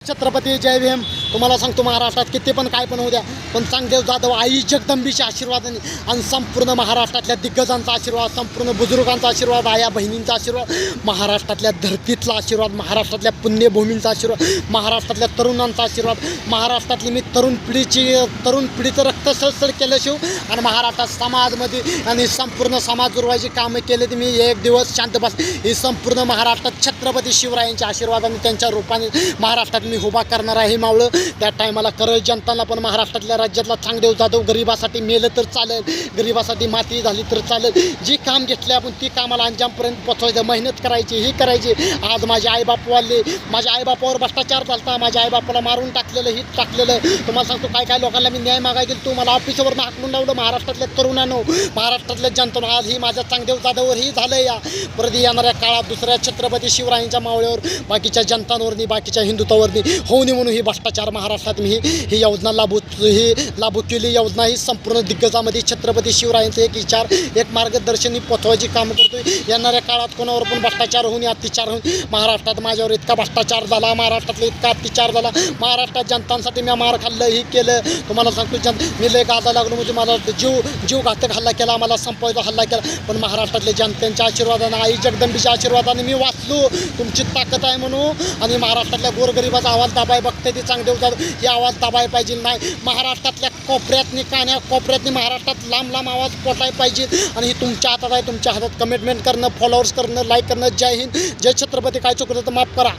छत्रपती जय भीम. तुम्हाला सांगतो महाराष्ट्रात किती पण काय पण होऊ द्या, पण चांगदेव जाधव आई जगदंबीच्या आशीर्वादाने आणि संपूर्ण महाराष्ट्रातल्या दिग्गजांचा आशीर्वाद, संपूर्ण बुजुर्गांचा आशीर्वाद, आया बहिणींचा आशीर्वाद, महाराष्ट्रातल्या धरतीतला आशीर्वाद, महाराष्ट्रातल्या पुण्यभूमींचा आशीर्वाद, महाराष्ट्रातल्या तरुणांचा आशीर्वाद, महाराष्ट्रातली मी तरुण पिढीचं रक्त सळसळ केल्याशिवाय आणि महाराष्ट्रात समाजमध्ये आणि संपूर्ण समाज जुळवायची कामं केले तर मी एक दिवस शांत बस. ही संपूर्ण महाराष्ट्रात छत्रपती शिवरायांच्या आशीर्वादाने त्यांच्या रूपाने महाराष्ट्रात मी उभा करणार आहे मावळं. त्या टायमाला करल जनताला पण महाराष्ट्रातल्या राज्यातला चांगदेव जाधव गरिबासाठी मेलं तर चालेल, गरिबासाठी माती झाली तर चालेल. जी काम घेतले आपण ती कामाला अंजामपर्यंत पोचवायचं, मेहनत करायची, ही करायची. आज माझे आईबाप वाढले, माझ्या आईबापावर भ्रष्टाचार झाला, माझ्या आईबापाला मारून टाकलेलं, ही टाकलेलं. तुम्हाला सांगतो काय काय लोकांना मी न्याय मागायला गेलो, तू मला ऑफिसवरनं हाकलून लावलं. महाराष्ट्रातल्या तरुणांनो, महाराष्ट्रातल्या जनतेनं आज ही माझ्या चांगदेव जाधववरही झालं. या परत येणाऱ्या काळात दुसऱ्या छत्रपती शिवरायांच्या मावळ्यावर बाकीच्या जनतांवरनी, बाकीच्या हिंदुत्वावरनी होऊ नये म्हणून ही भ्रष्टाचार महाराष्ट्रात मी ही योजना लागू केली. योजना ही संपूर्ण दिग्गजामध्ये छत्रपती शिवरायांचे एक विचार, एक मार्गदर्शनी पोचवायची काम करतोय. येणाऱ्या काळात कोणावर पण भ्रष्टाचार होऊन, अत्याचार होऊन, महाराष्ट्रात माझ्यावर इतका भ्रष्टाचार झाला, महाराष्ट्रातला इतका अत्याचार झाला, महाराष्ट्रात जनतांसाठी मी मार खाल्लं, ही केलं. तुम्हाला सांगतो मी लय गाजा लागलो म्हणजे मला जीव घातक हल्ला केला, मला संपवायचा हल्ला केला, पण महाराष्ट्रातल्या जनतेच्या आशीर्वादाने, आई जगदंबीच्या आशीर्वादाने मी वाचलो. तुमची ताकद आहे म्हणून. आणि महाराष्ट्रातल्या गोरगरिबाचा आवाज दाबाय बघते ती चांगदेव जाधव, ही आवाज दाबाय पाहिजे नाही. महाराष्ट्रातल्या कोपऱ्यातनी, कान्या कोपऱ्यातनी महाराष्ट्रात लांब लांब आवाज पोटाय पाहिजे. आणि ही तुमच्या हातात आहे. तुमच्या हातात कमिटमेंट करणं, फॉलोअर्स करणं, लाईक करणं. जय हिंद, जय छत्रपती. काय चुकलं तर माफ करा.